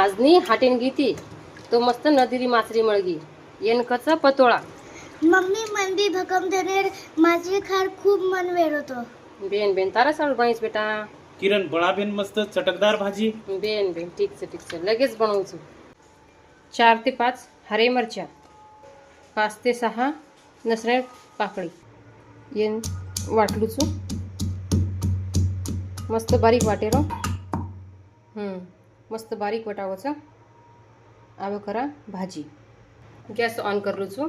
आजनी हाटेन गीती तो मस्त नदीरी मासरी मळगी येनकचा पतोळा. मम्मी मंदी भकम धनेर माझे खार खूप मन वेरतो. बेन बेन तारा साळ बनाईस बेटा. किरण बळा बेन मस्त चटकदार भाजी. बेन बेन ठीक से लगेच बनवू. 4 ते 5 हरे मिरच्या, 5 ते 6 नसरे पाकळी येन वाटलूचू मस्त बारीक वाटेरो. मस्त बारीक वटावचं आव करा भाजी. गॅस ऑन करलूचू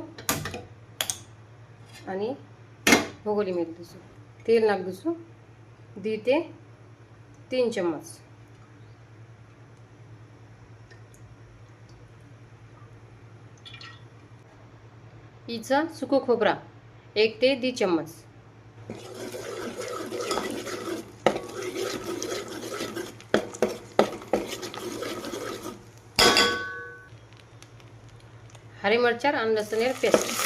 आणि भोगोली मेल दुसू तेल नाक दुसू 2 ते 3 चम्मच. हिचं सुको खोबरा 1 ते 2 चम्मच. हरी मिरचार आणि लसणेर पेस्ट.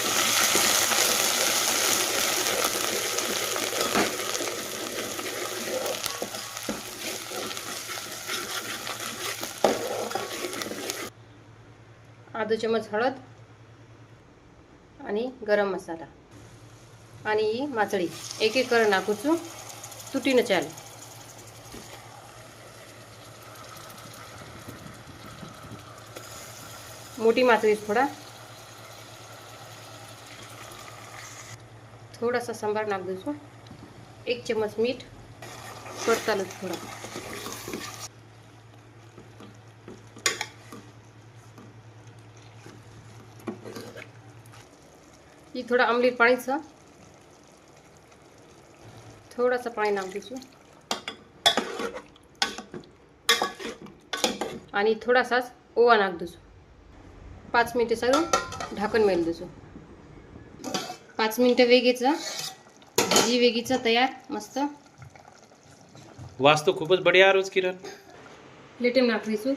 आधो चम्मच हळद आणि गरम मसाला आणि ही माचळी एक एक कर नाकूचू तुटीनं चाल. मोठी माचळी थोडासा सांबार नाक दो. 1 चम्मच मीठ परताल थोडा. ही थोडा आमलीर पाणीचं थोडासा पाणी नाक दीसू आणि थोडासाच ओवा नाक दीसू. 5 मिनिटे सगळं ढाकण मेल दीसू. 5 मिनिटं वेगेचं भाजी वेगीचं तयार मस्त. वास तो खूपच बढिया रोज किरण. प्लेटेम नाक दीसू.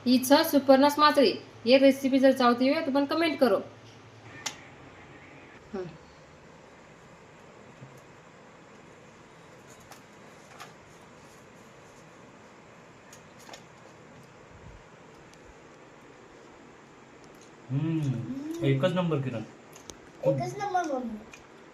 हीच सुपरनस माचळी. ये रेसिपी जर चावती हो तो पण कमेंट करो. एकच नंबर किरण. एकच नंबर मम्मी.